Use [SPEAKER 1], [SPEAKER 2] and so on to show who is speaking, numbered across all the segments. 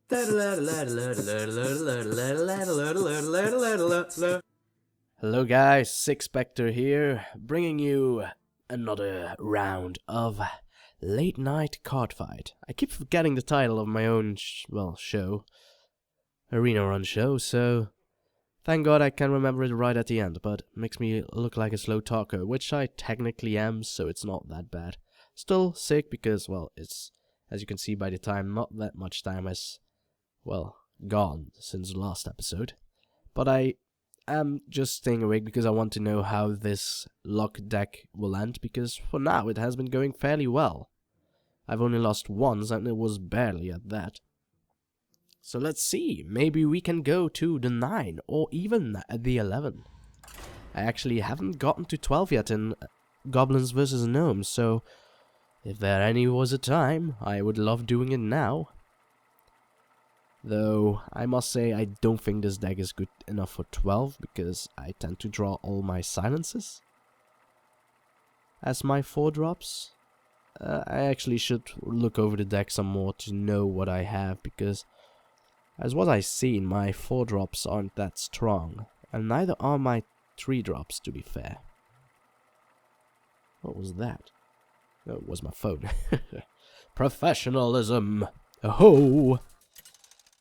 [SPEAKER 1] Hello guys, Six Spectre here, bringing you another round of Late Night Card Fight. I keep forgetting the title of my own, show, Arena Run show, so thank God I can remember it right at the end, but makes me look like a slow talker, which I technically am, so it's not that bad. Still sick because, well, it's, as you can see by the time, not that much time has, well, gone since the last episode. But I am just staying awake because I want to know how this luck deck will end, because for now it has been going fairly well. I've only lost once and it was barely at that. So let's see, maybe we can go to the 9 or even the 11. I actually haven't gotten to 12 yet in Goblins vs Gnomes, so if there any was a time, I would love doing it now. Though, I must say I don't think this deck is good enough for 12, because I tend to draw all my silences as my 4-drops. I actually should look over the deck some more to know what I have, because as what I've seen, my 4-drops aren't that strong, and neither are my 3-drops, to be fair. What was that? Oh, it was my phone. Professionalism! Oh!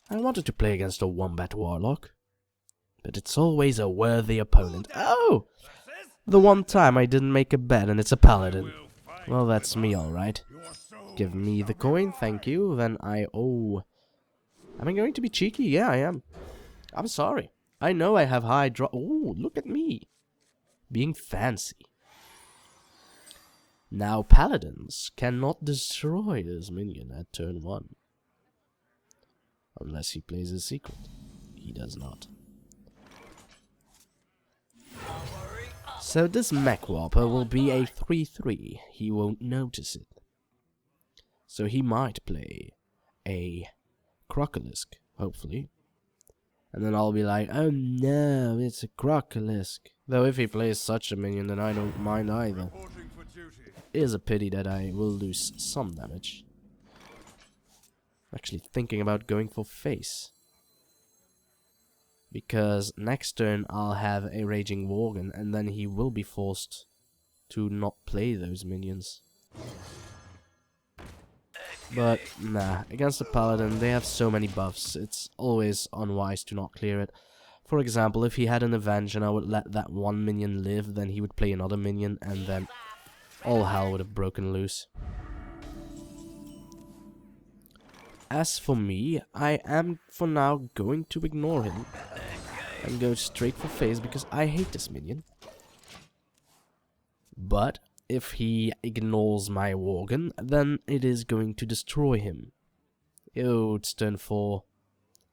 [SPEAKER 1] I wanted to play against a Wombat Warlock, but it's always a worthy opponent. Oh! The one time I didn't make a bet and it's a Paladin. Well, that's me, alright. Give me the coin, thank you. Then am I going to be cheeky? Yeah, I am. I'm sorry. I know I have high draw. Oh, look at me. Being fancy. Now, Paladins cannot destroy this minion at turn 1. Unless he plays a secret. He does not. So this Mech Whopper will be a 3-3. He won't notice it. So he might play a Crocolisk, hopefully. And then I'll be like, oh no, it's a Crocolisk. Though if he plays such a minion, then I don't mind either. It is a pity that I will lose some damage. Actually thinking about going for face, because next turn I'll have a Raging Worgen and then he will be forced to not play those minions. But nah, against the Paladin they have so many buffs, it's always unwise to not clear it. For example, if he had an Avenge and I would let that one minion live, then he would play another minion and then all hell would have broken loose. As for me, I am for now going to ignore him and go straight for face because I hate this minion. But if he ignores my Worgen, then it is going to destroy him. Oh, it's turn 4.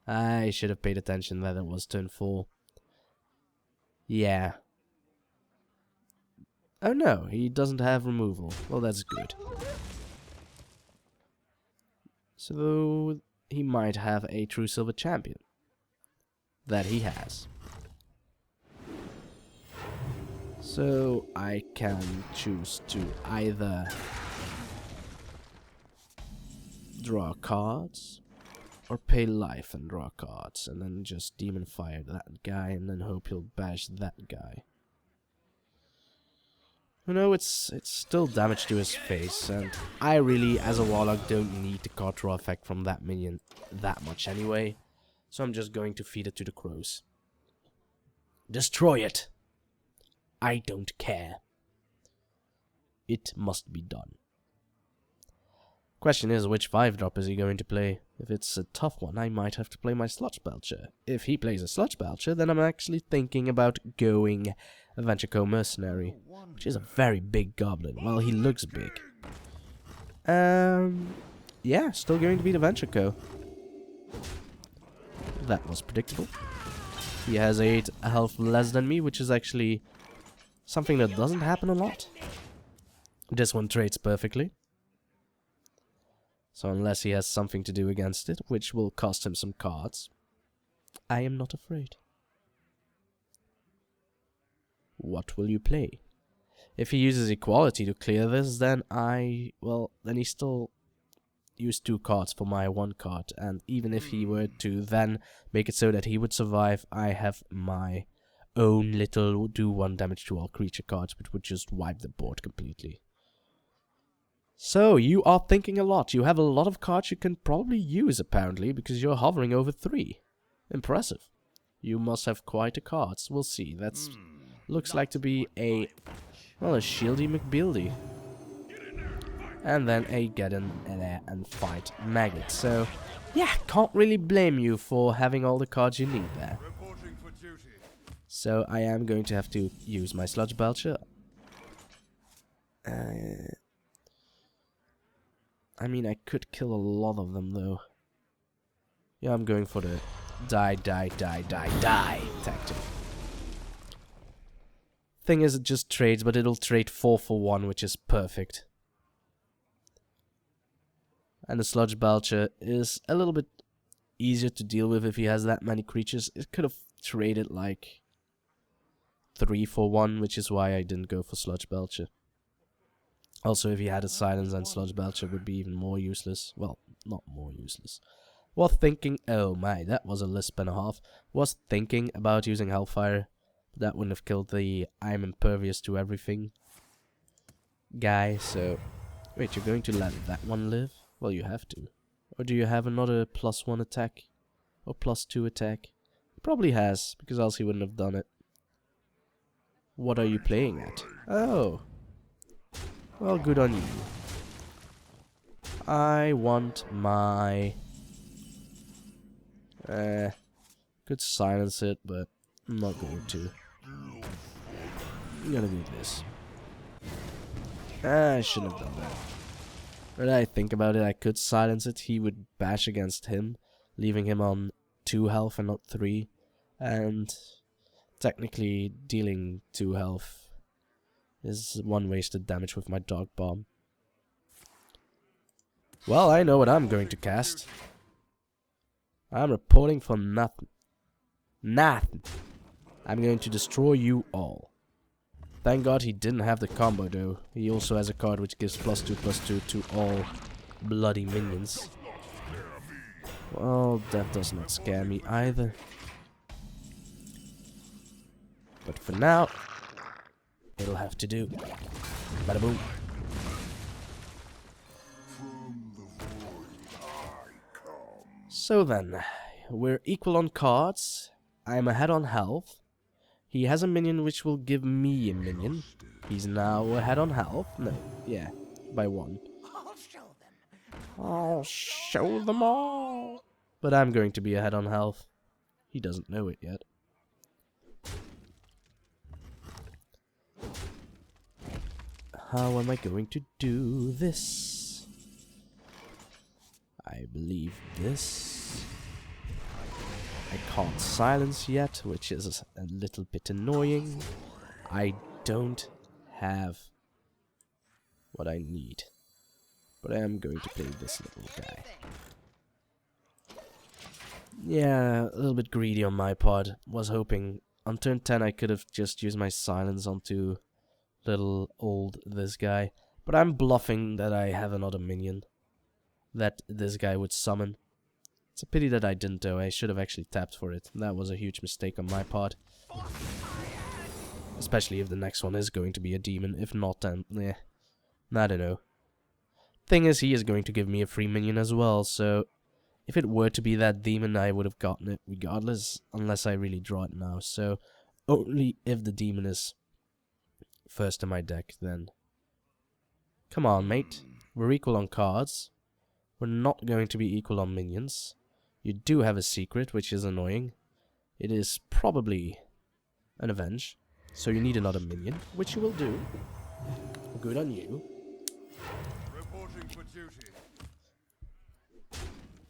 [SPEAKER 1] I should have paid attention that it was turn 4. Yeah. Oh no, he doesn't have removal. Well, that's good. So he might have a true silver champion. That he has. So I can choose to either draw cards or pay life and draw cards and then just demon fire that guy and then hope he'll bash that guy. You know, it's still damage to his face, and I really, as a Warlock, don't need the card draw effect from that minion that much anyway, so I'm just going to feed it to the crows. Destroy it! I don't care. It must be done. Question is, which 5-drop is he going to play? If it's a tough one, I might have to play my Sludge Belcher. If he plays a Sludge Belcher, then I'm actually thinking about going Adventure Co Mercenary, which is a very big goblin. Well, he looks big. Yeah, still going to be the Adventure Co. That was predictable. He has 8 health less than me, which is actually something that doesn't happen a lot. This one trades perfectly. So unless he has something to do against it, which will cost him some cards, I am not afraid. What will you play? If he uses equality to clear this, then then he still use 2 cards for my 1 card, and even if he were to then make it so that he would survive, I have my own little do 1 damage to all creature cards, which would just wipe the board completely. So, you are thinking a lot. You have a lot of cards you can probably use, apparently, because you're hovering over 3. Impressive. You must have quite a cards. We'll see. That's looks like to be a, well, a Shieldy McBealdy. And then a get in there and fight Maggot. So, yeah, can't really blame you for having all the cards you need there. So, I am going to have to use my Sludge Belcher. I mean, I could kill a lot of them, though. Yeah, I'm going for the die tactic. Thing is, it just trades, but it'll trade 4 for 1, which is perfect. And the Sludge Belcher is a little bit easier to deal with if he has that many creatures. It could have traded like 3 for 1, which is why I didn't go for Sludge Belcher. Also, if he had a Silence, and Sludge Belcher would be even more useless. Well, not more useless. Was thinking, oh my, that was a lisp and a half. Was thinking about using Hellfire. That wouldn't have killed the I'm impervious to everything guy, so... Wait, you're going to let that one live? Well, you have to. Or do you have another +1 attack? Or +2 attack? He probably has, because else he wouldn't have done it. What are you playing at? Oh. Well, good on you. I want my... could silence it, but I'm not going to. I'm gonna do this. I shouldn't have done that. When I think about it, I could silence it. He would bash against him, leaving him on 2 health and not 3. And technically, dealing 2 health is 1 wasted damage with my Dog Bomb. Well, I know what I'm going to cast. I'm reporting for nothing. Nothing. I'm going to destroy you all. Thank God he didn't have the combo though. He also has a card which gives +2/+2 to all bloody minions. Well, that does not scare me either. But for now, it'll have to do. Bada boom. So then, we're equal on cards. I'm ahead on health. He has a minion which will give me a minion. He's now ahead on health. No, yeah, by 1. I'll show them all. But I'm going to be ahead on health. He doesn't know it yet. How am I going to do this? I believe this. I can't silence yet, which is a little bit annoying. I don't have what I need. But I am going to play this little guy. Yeah, a little bit greedy on my part. Was hoping on turn 10 I could have just used my silence onto little old this guy. But I'm bluffing that I have another minion that this guy would summon. It's a pity that I didn't though. I should have actually tapped for it. That was a huge mistake on my part. Especially if the next one is going to be a demon. If not, then I don't know. Thing is, he is going to give me a free minion as well, so if it were to be that demon, I would have gotten it regardless, unless I really draw it now. So only if the demon is first in my deck, then. Come on, mate. We're equal on cards. We're not going to be equal on minions. You do have a secret, which is annoying. It is probably an avenge. So you need another minion, which you will do. Good on you.
[SPEAKER 2] Reporting for duty.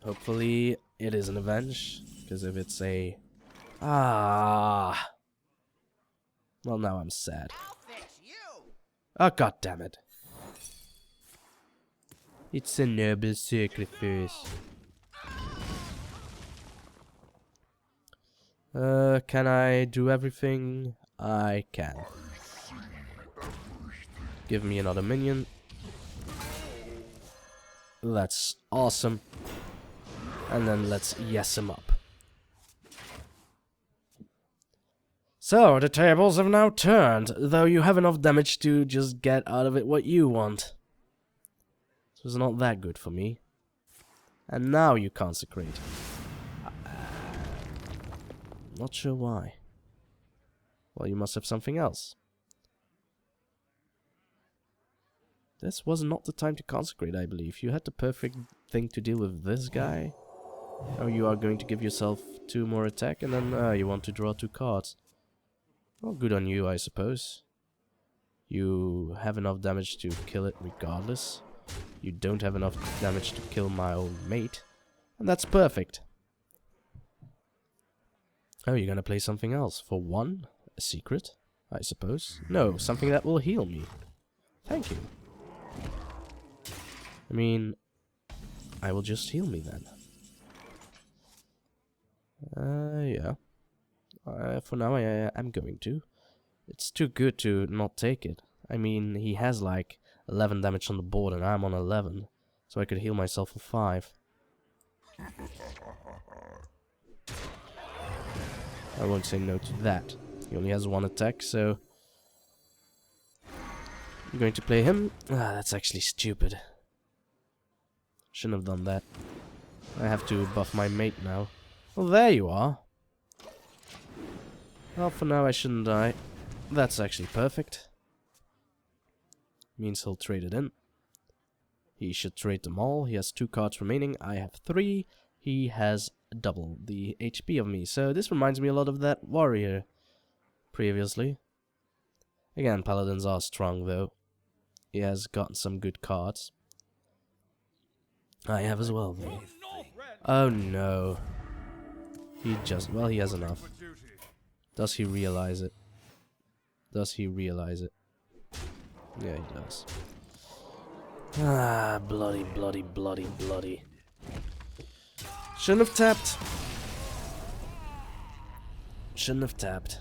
[SPEAKER 1] Hopefully it is an avenge, because if it's a... Ah! Well, now I'm sad.
[SPEAKER 2] I'll fix you.
[SPEAKER 1] Oh, god damn it. It's a noble sacrifice. Can I do everything? I can. Give me another minion. That's awesome. And then let's yes him up. So, the tables have now turned, though you have enough damage to just get out of it what you want. So it's not that good for me. And now you consecrate. Not sure why. Well, you must have something else. This was not the time to consecrate, I believe. You had the perfect thing to deal with this guy. Oh, you are going to give yourself 2 more attack, and then you want to draw 2 cards. Well, good on you, I suppose. You have enough damage to kill it regardless. You don't have enough damage to kill my old mate. And that's perfect. Oh, you're gonna play something else. For 1? A secret, I suppose. No, something that will heal me. Thank you. I mean, I will just heal me then. Yeah. For now, I am going to. It's too good to not take it. I mean, he has like 11 damage on the board and I'm on 11. So I could heal myself for 5. I won't say no to that. He only has 1 attack, so... I'm going to play him. Ah, that's actually stupid. Shouldn't have done that. I have to buff my mate now. Well, there you are. Well, for now I shouldn't die. That's actually perfect. Means he'll trade it in. He should trade them all. He has 2 cards remaining. I have 3. He has double the HP of me. So this reminds me a lot of that warrior previously. Again, paladins are strong though. He has gotten some good cards. I have as well though. Oh no. He has enough. Does he realize it? Does he realize it? Yeah, he does. Ah, bloody, bloody, bloody, bloody. Shouldn't have tapped. Shouldn't have tapped.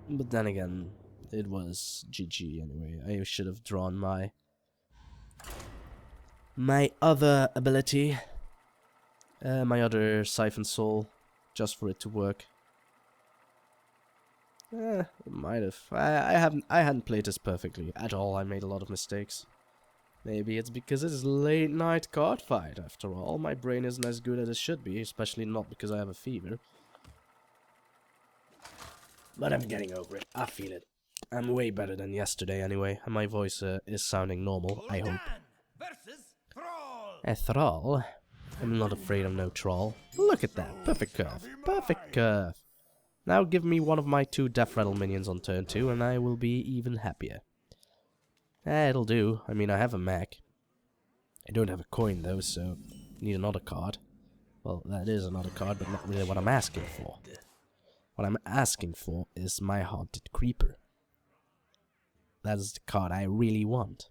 [SPEAKER 1] But then again, it was GG anyway. I should have drawn my other ability. My other Siphon Soul, just for it to work. It might have. I hadn't played this perfectly at all. I made a lot of mistakes. Maybe it's because it is late night card fight. After all, my brain isn't as good as it should be, especially not because I have a fever. But I'm getting over it. I feel it. I'm way better than yesterday anyway, and my voice is sounding normal, I hope. A thrall? I'm not afraid of no troll. Look at that. Perfect curve. Perfect curve. Now give me one of my 2 Death Rattle minions on turn 2 and I will be even happier. It'll do. I mean, I have a mech. I don't have a coin though, so I need another card. Well, that is another card, but not really what I'm asking for. What I'm asking for is my Haunted Creeper. That is the card I really want.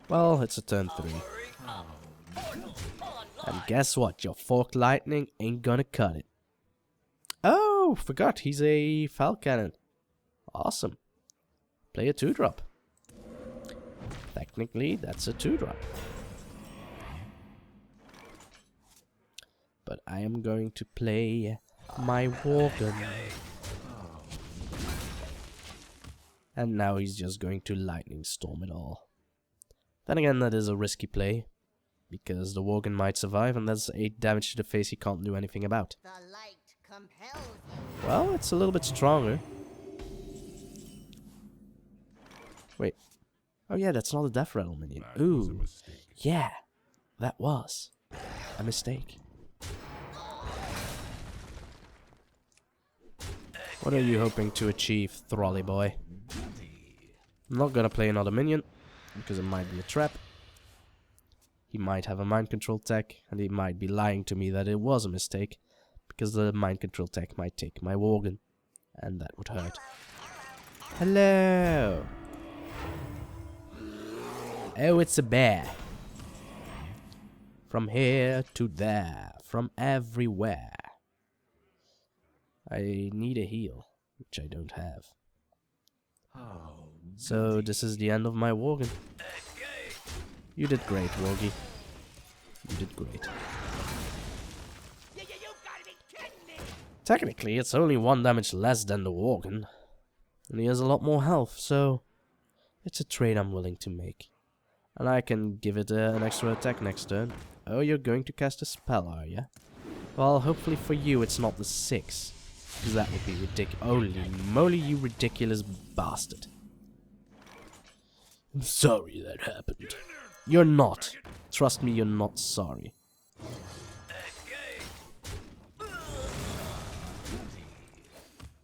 [SPEAKER 1] Well, it's a turn 3. And guess what? Your Forked Lightning ain't gonna cut it. Oh, forgot. He's a Foul Cannon. Awesome. Play a 2-drop. Technically, that's a 2-drop. But I am going to play my Worgen. And now he's just going to Lightning Storm it all. Then again, that is a risky play, because the Worgen might survive, and that's 8 damage to the face he can't do anything about.
[SPEAKER 3] The light compels you.
[SPEAKER 1] Well, it's a little bit stronger. Wait. Oh yeah, that's not a Death Rattle minion. Ooh. Yeah, that was a mistake. What are you hoping to achieve, Throlly boy? I'm not gonna play another minion, because it might be a trap. He might have a mind control tech, and he might be lying to me that it was a mistake, because the mind control tech might take my Worgen, and that would hurt. Hello! Oh, it's a bear. From here to there, from everywhere. I need a heal, which I don't have. So this is the end of my Worgen. You did great, Worgie. You did great.
[SPEAKER 2] You gotta be kidding me!
[SPEAKER 1] Technically, it's only 1 damage less than the Worgen. And he has a lot more health, so it's a trade I'm willing to make. And I can give it an extra attack next turn. Oh, you're going to cast a spell, are you? Well, hopefully for you it's not the 6. Because that would be ridiculous. Holy moly, you ridiculous bastard. I'm sorry that happened. You're not. Trust me, you're not sorry.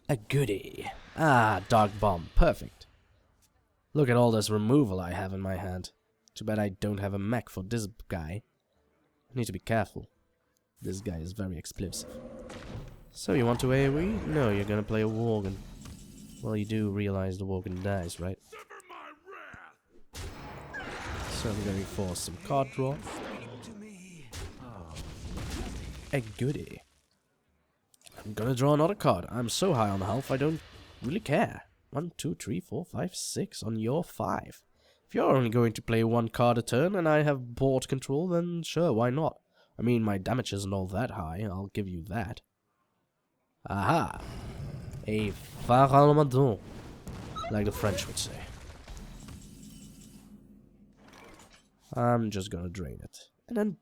[SPEAKER 1] A goodie. Ah, Dark Bomb. Perfect. Look at all this removal I have in my hand. Too bad I don't have a mech for this guy. I need to be careful. This guy is very explosive. So you want to AoE? No, you're gonna play a Worgen. Well, you do realize the Worgen dies, right? So I'm going for some card draw. A goodie. I'm gonna draw another card. I'm so high on health, I don't really care. 1, 2, 3, 4, 5, 6 on your 5. If you're only going to play 1 card a turn and I have board control, then sure, why not? I mean, my damage isn't all that high, I'll give you that. Aha! A Pharaon, like the French would say. I'm just gonna drain it. And then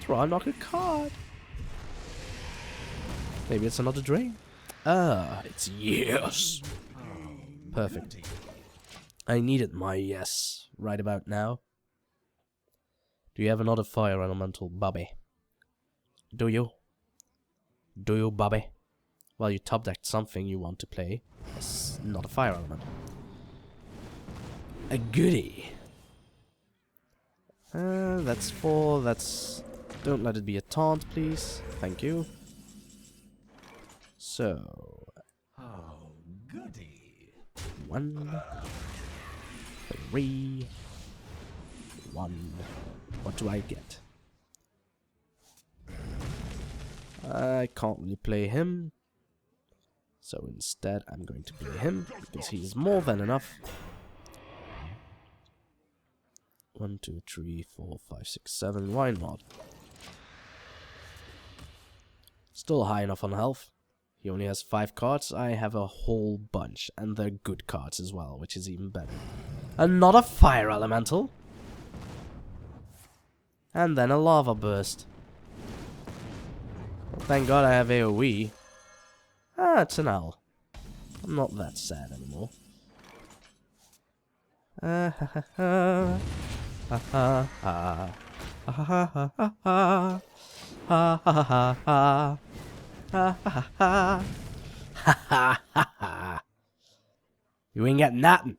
[SPEAKER 1] draw another card. Maybe it's another drain. Ah, it's yes! Perfect. I needed my yes right about now. Do you have another fire elemental, Bobby? Do you? Do you, Bobby? Well, you top decked something you want to play. It's not a fire element. A goodie. That's 4. That's... Don't let it be a taunt, please. Thank you. So...
[SPEAKER 4] Oh, goody.
[SPEAKER 1] 1, 3, 1. What do I get? I can't really play him. So instead I'm going to play him, because he is more than enough. 1, 2, 3, 4, 5, 6, 7, why not? Still high enough on health. He only has 5 cards, I have a whole bunch, and they're good cards as well, which is even better. Another fire elemental! And then a lava burst. Well, thank God I have AoE. Ah, it's an owl. I'm not that sad anymore. Ha ha ha. Ha ha ha. Ha ha ha ha. Ha ha ha ha. Ha ha ha. Ha ha ha ha. You ain't got nothing.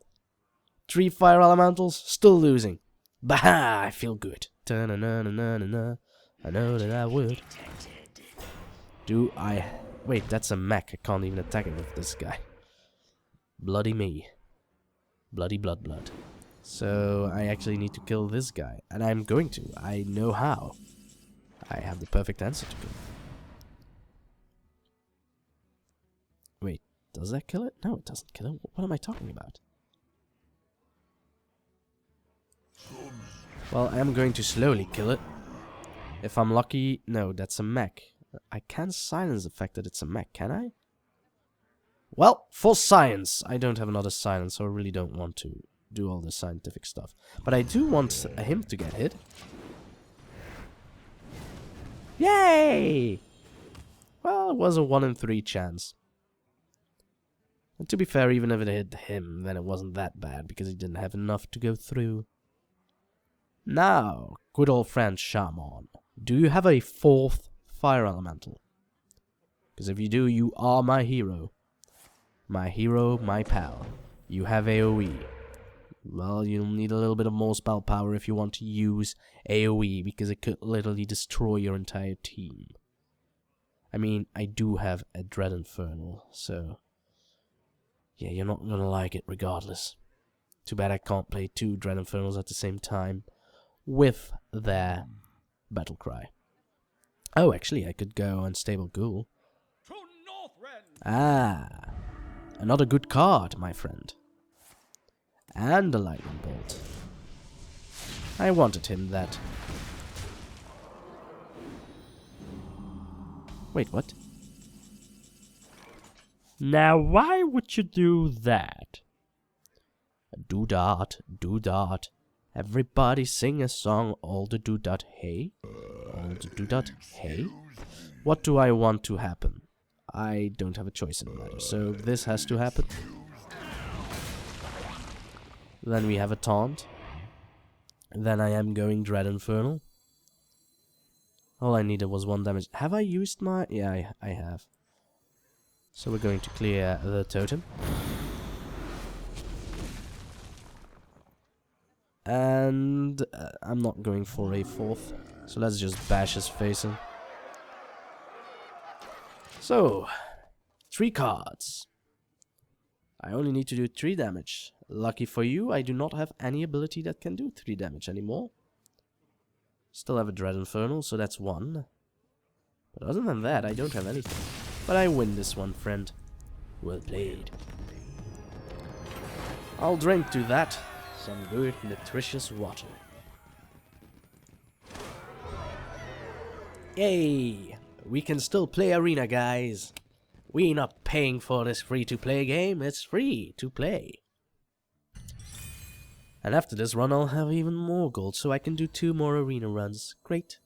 [SPEAKER 1] 3 fire elementals, still losing. Bah! I feel good. Ta-na-na-na-na-na. I know that I would. Do I... Wait, that's a mech. I can't even attack him with this guy. Bloody me. Bloody blood. So I actually need to kill this guy. And I'm going to. I know how. I have the perfect answer to kill him. Wait, does that kill it? No, it doesn't kill him. What am I talking about? Well, I am going to slowly kill it. If I'm lucky... No, that's a mech. I can't silence the fact that it's a mech, can I? Well, for science! I don't have another silence, so I really don't want to do all this scientific stuff. But I do want him to get hit. Yay! Well, it was a 1 in 3 chance. And to be fair, even if it hit him, then it wasn't that bad, because he didn't have enough to go through. Now, good old friend Shaman, do you have a 4th fire elemental? Because if you do, you are my hero. My hero, my pal. You have AoE. Well, you'll need a little bit of more spell power if you want to use AoE, because it could literally destroy your entire team. I mean, I do have a Dread Infernal, so... yeah, you're not gonna like it regardless. Too bad I can't play 2 Dread Infernals at the same time with their battle cry. Oh, actually, I could go Unstable Ghoul. Ah, another good card, my friend. And a lightning bolt. I wanted him that. Wait, what? Now, why would you do that? Do dot, do dot. Everybody sing a song, all the do dot, hey? All the do dot, hey? What do I want to happen? I don't have a choice in the matter, so this has to happen. Then we have a taunt. Then I am going Dread Infernal. All I needed was 1 damage. Have I used my... Yeah, I have. So we're going to clear the totem. And I'm not going for a 4th. So let's just bash his face in. So, 3 cards. I only need to do 3 damage. Lucky for you, I do not have any ability that can do 3 damage anymore. Still have a Dread Infernal, so that's 1. But other than that, I don't have anything. But I win this one, friend. Well played. I'll drink to that some good, nutritious water. Yay! We can still play Arena, guys. We're not paying for this free-to-play game, it's free to play. And after this run I'll have even more gold, so I can do 2 more arena runs. Great.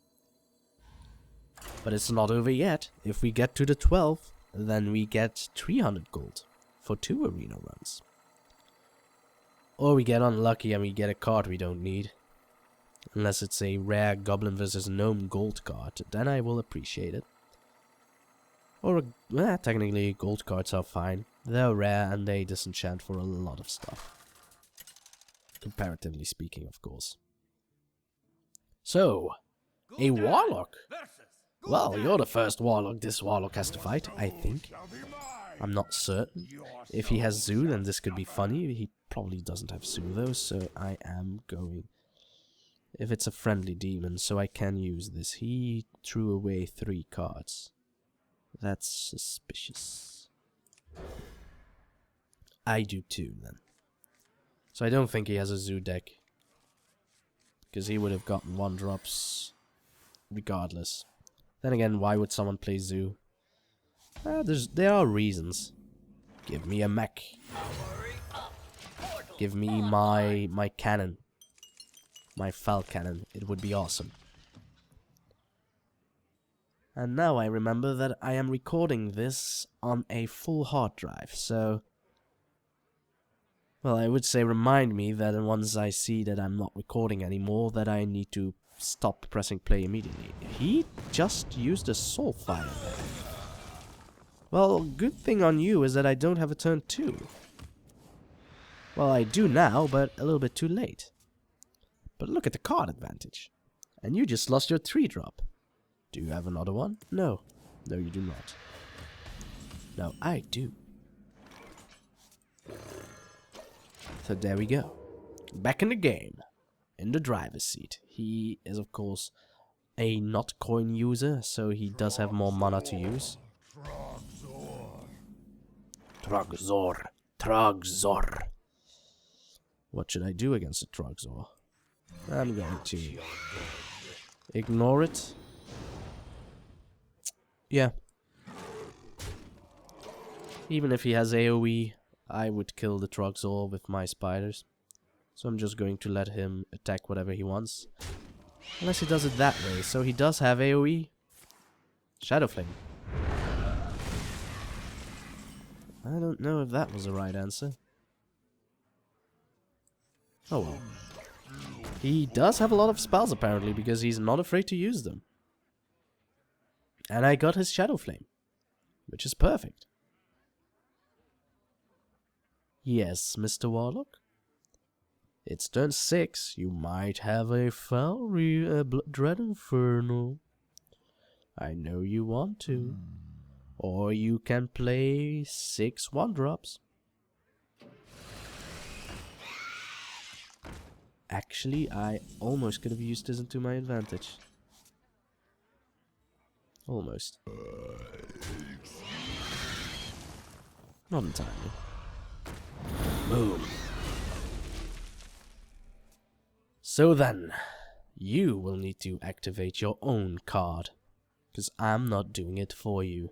[SPEAKER 1] But it's not over yet. If we get to the 12, then we get 300 gold for 2 arena runs. Or we get unlucky and we get a card we don't need. Unless it's a rare Goblin vs. Gnome gold card, then I will appreciate it. Or, technically gold cards are fine. They're rare and they disenchant for a lot of stuff. Comparatively speaking, of course. So, a Warlock. Well, you're the first Warlock this Warlock has to fight, I think. I'm not certain. If he has Zoo, then this could be funny. He probably doesn't have Zoo though, so I am going... If it's a friendly demon, so I can use this. He threw away 3 cards. That's suspicious. I do too, then. So I don't think he has a Zoo deck. Because he would have gotten 1-drops regardless. Then again, why would someone play Zoo? There are reasons. Give me a mech. Give me my cannon. My Fal cannon. It would be awesome. And now I remember that I am recording this on a full hard drive, so... Well, I would say remind me that once I see that I'm not recording anymore, that I need to stop pressing play immediately. He just used a Soulfire there. Well, good thing on you is that I don't have a turn 2. Well, I do now, but a little bit too late. But look at the card advantage. And you just lost your 3-drop. Do you have another one? No. No, you do not. No, I do. So there we go. Back in the game. In the driver's seat. He is, of course, a not coin user, so he does have more mana to use. Trogzor. Trogzor. What should I do against a Trogzor? I'm going to ignore it. Yeah. Even if he has AoE, I would kill the Trogzor with my spiders. So I'm just going to let him attack whatever he wants. Unless he does it that way. So he does have AoE. Shadow Flame. I don't know if that was the right answer. Oh well. He does have a lot of spells apparently, because he's not afraid to use them. And I got his Shadow Flame, which is perfect. Yes, Mr. Warlock? It's turn 6. You might have a Dread Infernal. I know you want to. Or you can play 6 1-drops. Actually, I almost could have used this into my advantage. Almost. Not entirely. Boom. So then, you will need to activate your own card, because I'm not doing it for you.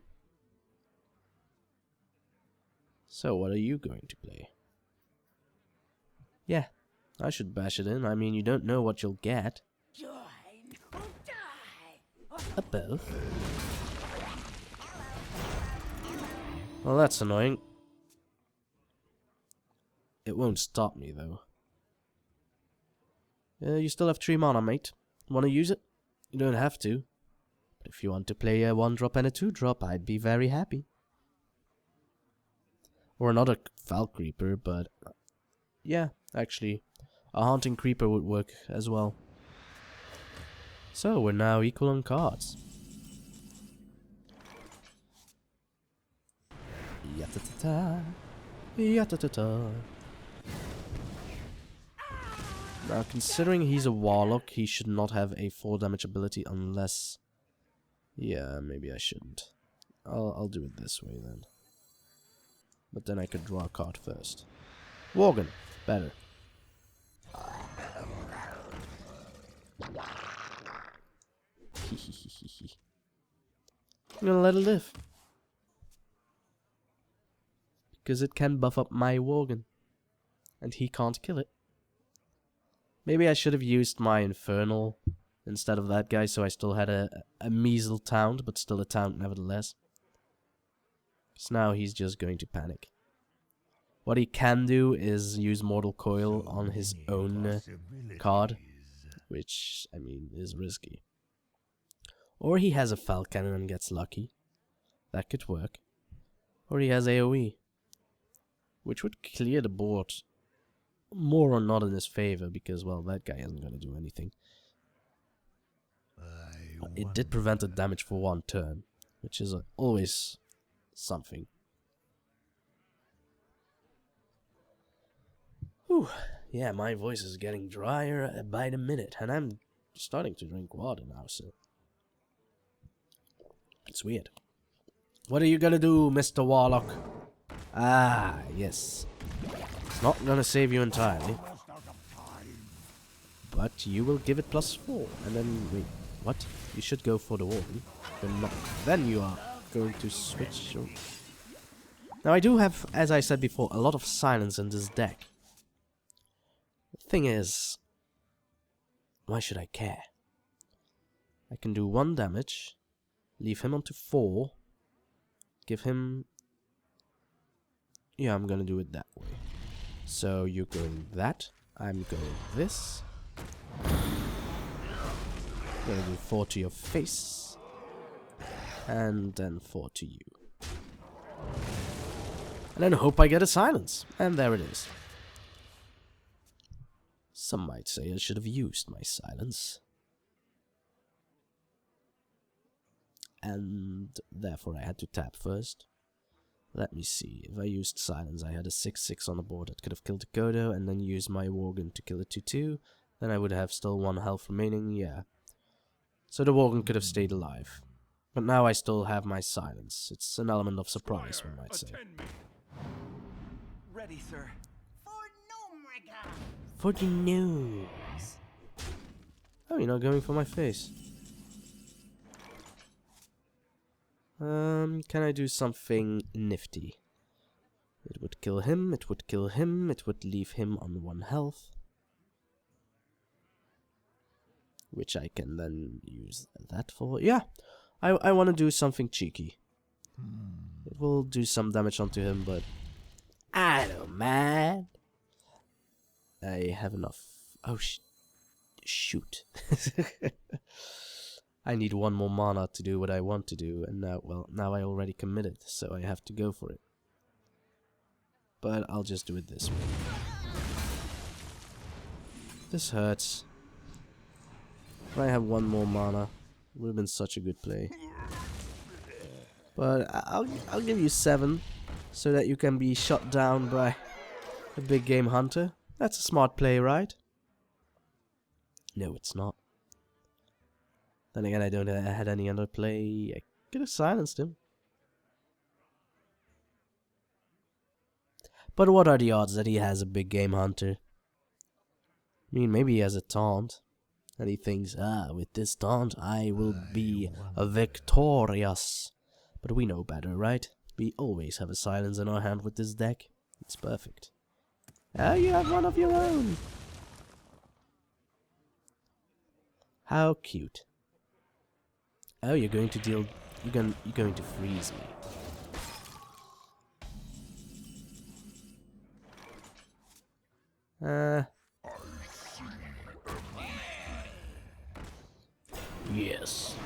[SPEAKER 1] So what are you going to play? Yeah, I should bash it in. I mean, you don't know what you'll get.
[SPEAKER 2] Join or die.
[SPEAKER 1] A both. Well, that's annoying. It won't stop me, though. You still have 3 mana, mate. Want to use it? You don't have to. But if you want to play a 1-drop and a 2-drop, I'd be very happy. Or another Val Creeper, but... yeah, actually, a Haunting Creeper would work as well. So, we're now equal on cards. Yatatata. Yatatata. Now, considering he's a Warlock, he should not have a 4 damage ability unless... yeah, maybe I shouldn't. I'll do it this way then. But then I could draw a card first. Worgen, better. I'm gonna let it live. Because it can buff up my Worgen. And he can't kill it. Maybe I should have used my Infernal instead of that guy, so I still had a measle taunt, but still a taunt nevertheless. Because now he's just going to panic. What he can do is use Mortal Coil on his own card, which, I mean, is risky. Or he has a Fel Cannon and gets lucky. That could work. Or he has AoE, which would clear the board more or not in his favor, because, well, that guy isn't going to do anything. It did prevent the damage for 1 turn, which is always something. Whew. Yeah, my voice is getting drier by the minute, and I'm starting to drink water now, so... it's weird. What are you gonna do, Mr. Warlock? Ah, yes. It's not gonna save you entirely. But you will give it +4. And then, wait, what? You should go for the Worgen. Then you are going to switch your... Now I do have, as I said before, a lot of silence in this deck. The thing is... why should I care? I can do 1 damage, leave him onto 4, give him... yeah, I'm gonna do it that way. So you're going that, I'm going this. I'm gonna do 4 to your face. And then 4 to you. And then hope I get a silence. And there it is. Some might say I should have used my silence. And therefore I had to tap first. Let me see. If I used silence, I had a 6/6 on the board that could have killed Kodo, and then used my Worgen to kill a 2/2. Then I would have still 1 health remaining, yeah. So the Worgen could have stayed alive. But now I still have my silence. It's an element of surprise, one might say.
[SPEAKER 2] Ready, sir.
[SPEAKER 3] For no, my God.
[SPEAKER 1] For the nose. Oh, you're not going for my face. Can I do something nifty? It would kill him, it would kill him, it would leave him on 1 health. Which I can then use that for. Yeah, I want to do something cheeky. It will do some damage onto him, but I don't mind. I have enough. Oh, shoot. I need 1 more mana to do what I want to do, and now, well, now I already committed, so I have to go for it. But I'll just do it this way. This hurts. If I have 1 more mana, it would have been such a good play. But I'll give you 7, so that you can be shot down by a big game hunter. That's a smart play, right? No, it's not. Then again, I don't have any other play. I could have silenced him. But what are the odds that he has a big game hunter? I mean, maybe he has a taunt. And he thinks, with this taunt, I will be victorious. But we know better, right? We always have a silence in our hand with this deck. It's perfect. Oh, you have one of your own! How cute. Oh, you're going to deal... You're going to freeze me. Yes.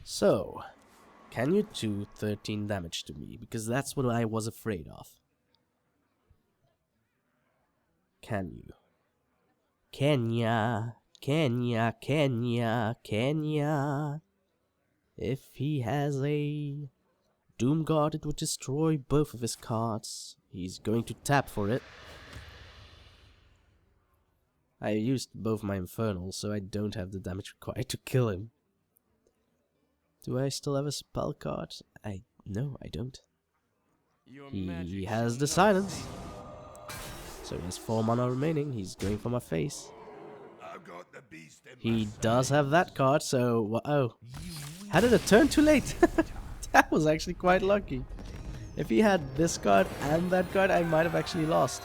[SPEAKER 1] So, can you do 13 damage to me? Because that's what I was afraid of. Can you? Kenya, Kenya, Kenya, Kenya. If he has a Doom Guard, it would destroy both of his cards. He's going to tap for it. I used both my Infernals, so I don't have the damage required to kill him. Do I still have a spell card? No, I don't. He has the silence. So he has 4 mana remaining. He's going for my face. He does have that card, so... Oh. How did it turn too late? That was actually quite lucky. If he had this card and that card, I might have actually lost.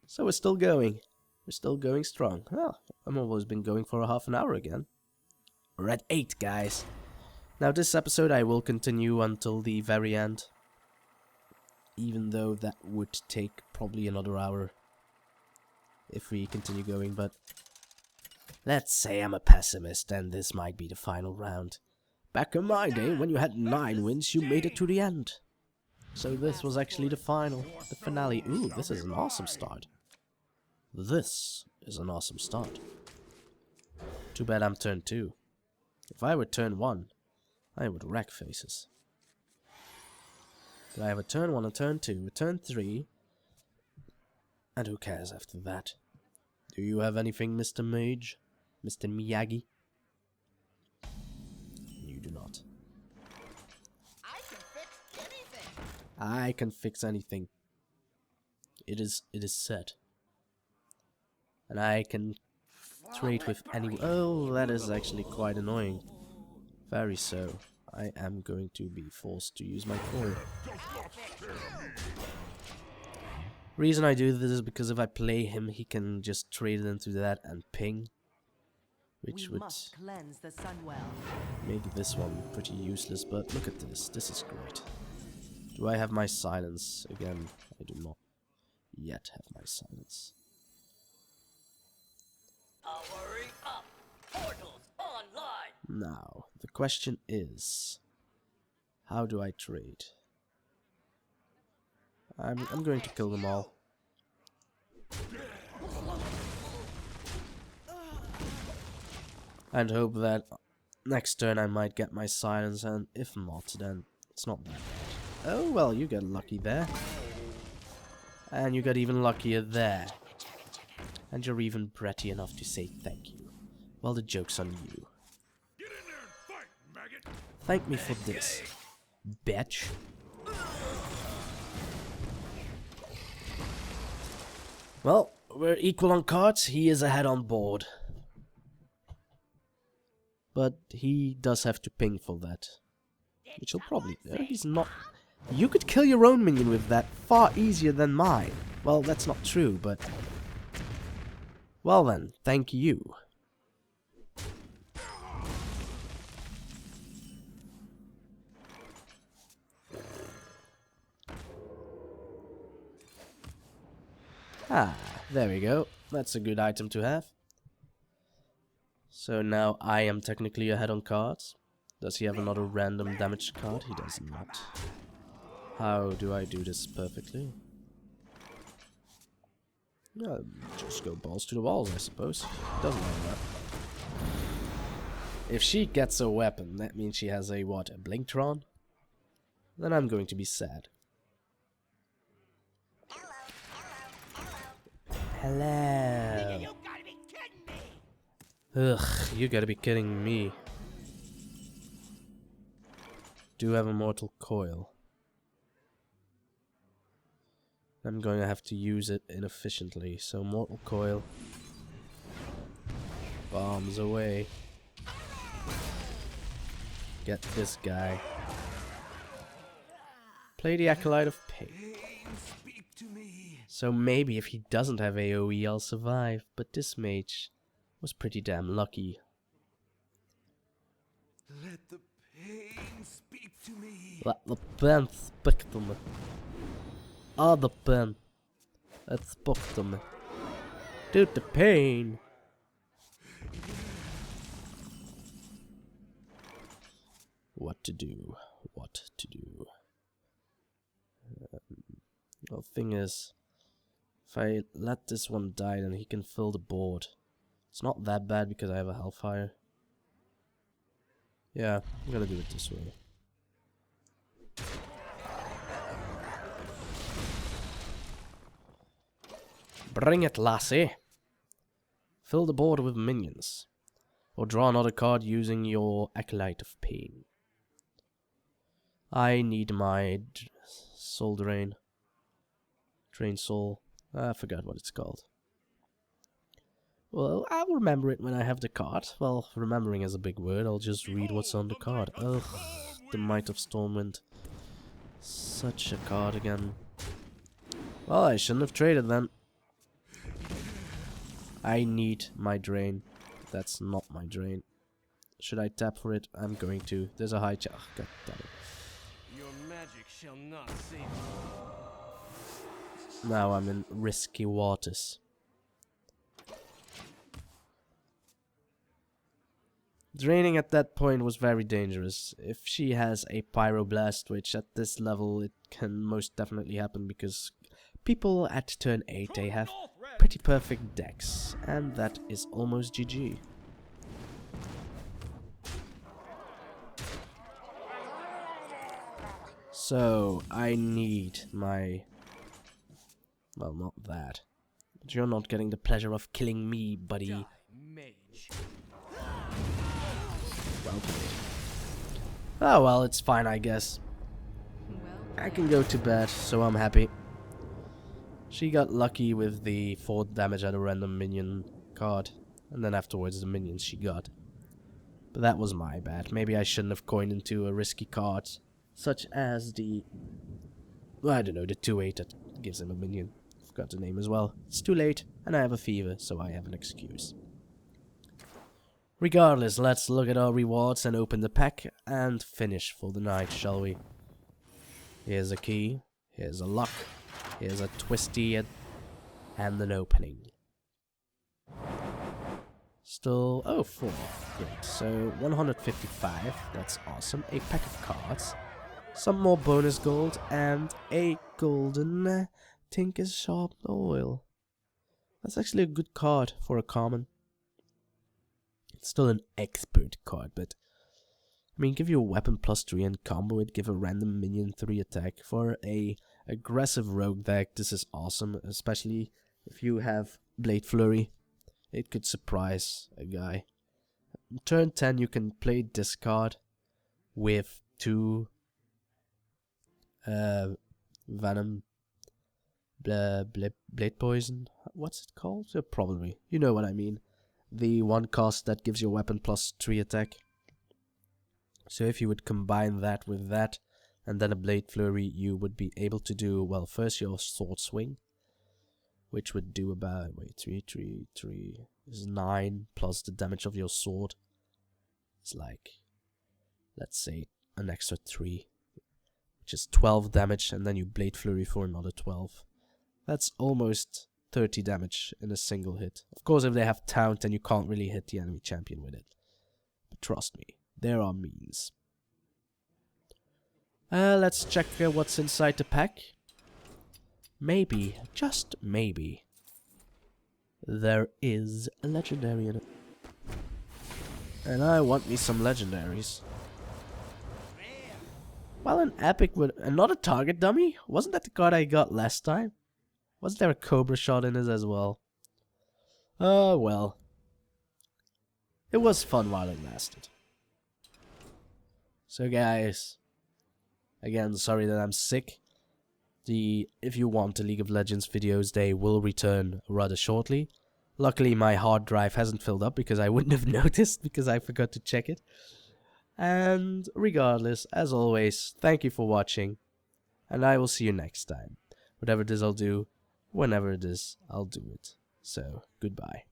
[SPEAKER 1] So we're still going. We're still going strong. Oh, I've almost been going for a half an hour again. We're at 8, guys. Now this episode I will continue until the very end. Even though that would take probably another hour. If we continue going, but... Let's say I'm a pessimist and this might be the final round. Back in my day, when you had 9 wins, you made it to the end. So this was actually the final, the finale. Ooh, this is an awesome start. This is an awesome start. Too bad I'm turn 2. If I were turn 1, I would wreck faces. But I have a turn 1, a turn 2, a turn 3. And who cares after that? Do you have anything, Mr. Mage? Mr. Miyagi? You do not.
[SPEAKER 3] I can fix anything.
[SPEAKER 1] I can fix anything. It is said. And I can trade with anyone. Oh, that is actually quite annoying. Very so. I am going to be forced to use my coin. Reason I do this is because if I play him, he can just trade it into that and ping. Which would make this one pretty useless, but look at this. This is great. Do I have my silence? Again, I do not yet have my silence.
[SPEAKER 2] Powering up. Portals online.
[SPEAKER 1] Now, the question is, how do I trade? I'm going to kill them all. And hope that next turn I might get my silence, and if not, then it's not that bad. Oh, well, you got lucky there. And you got even luckier there. And you're even bratty enough to say thank you. Well, the joke's on you. Thank me for this, bitch. Well, we're equal on cards. He is ahead on board. But he does have to ping for that. Which he'll probably... he's not... You could kill your own minion with that far easier than mine. Well, that's not true, but... Well then, thank you. Ah, there we go. That's a good item to have. So now I am technically ahead on cards. Does he have another random damage card? He does not. How do I do this perfectly? Yeah, just go balls to the walls, I suppose. Doesn't matter that. If she gets a weapon, that means she has a what? A Blinktron? Then I'm going to be sad. Hello.
[SPEAKER 2] You gotta be kidding me.
[SPEAKER 1] Ugh, you gotta be kidding me. Do have a Mortal Coil. I'm going to have to use it inefficiently. So Mortal Coil. Bombs away. Get this guy. Play the Acolyte of Pain. So maybe if he doesn't have AoE, I'll survive. But this mage was pretty damn lucky.
[SPEAKER 4] Let the pain speak to me.
[SPEAKER 1] Let the pain speak to me. Ah, the pain. It spoke to me. Dude, the pain. What to do? What to do? The thing is, if I let this one die, then he can fill the board. It's not that bad because I have a Hellfire. Yeah, I'm gonna do it this way. Bring it, lassie. Fill the board with minions. Or draw another card using your Acolyte of Pain. I need my soul drain. Drain soul. I forgot what it's called. Well, I'll remember it when I have the card. Well, remembering is a big word. I'll just read what's on the card. Ugh, the Might of Stormwind. Such a card again. Well, I shouldn't have traded then. I need my drain. That's not my drain. Should I tap for it? I'm going to. There's a high chance. Oh, God damn it.
[SPEAKER 5] Your magic shall not save you.
[SPEAKER 1] Now I'm in risky waters. Draining at that point was very dangerous. If she has a Pyroblast, which at this level it can most definitely happen because people at turn 8 they have pretty perfect decks, and that is almost GG. So I need my... well, not that. But you're not getting the pleasure of killing me, buddy.
[SPEAKER 5] Die, mage.
[SPEAKER 1] Well played. Oh well, it's fine, I guess. I can go to bed, so I'm happy. She got lucky with the 4 damage at a random minion card, and then afterwards the minions she got. But that was my bad. Maybe I shouldn't have coined into a risky card, such as the... well, I don't know, the 2/8 that gives him a minion. Forgot the name as well. It's too late, and I have a fever, so I have an excuse. Regardless, let's look at our rewards and open the pack and finish for the night, shall we? Here's a key, here's a lock, here's a twisty and an opening. Still, oh, 4, great, so 155, that's awesome, a pack of cards, some more bonus gold, and a golden Tinker's Sharp Oil. That's actually a good card for a common. It's still an expert card, but I mean, give you a weapon +3 and combo it, give a random minion 3 attack. For a aggressive rogue deck, this is awesome, especially if you have Blade Flurry. It could surprise a guy. Turn 10, you can play this card with 2 Venom, Blade Poison. What's it called? Probably. You know what I mean. The 1 cost that gives your weapon +3 attack. So if you would combine that with that, and then a Blade Flurry, you would be able to do, well, first your Sword Swing, which would do about, wait, 3 is 9, plus the damage of your sword. It's like, let's say, an extra 3, which is 12 damage, and then you Blade Flurry for another 12. That's almost 30 damage in a single hit. Of course, if they have Taunt, then you can't really hit the enemy champion with it. But trust me, there are means. Let's check what's inside the pack. Maybe, just maybe, there is a legendary in it. And I want me some legendaries. Well, an epic with another target dummy? Wasn't that the card I got last time? Wasn't there a Cobra shot in it as well? Oh, well. It was fun while it lasted. So guys, again, sorry that I'm sick. if you want the League of Legends videos, they will return rather shortly. Luckily, my hard drive hasn't filled up because I wouldn't have noticed because I forgot to check it. And regardless, as always, thank you for watching, and I will see you next time. Whatever it is I'll do, whenever it is, I'll do it. So, goodbye.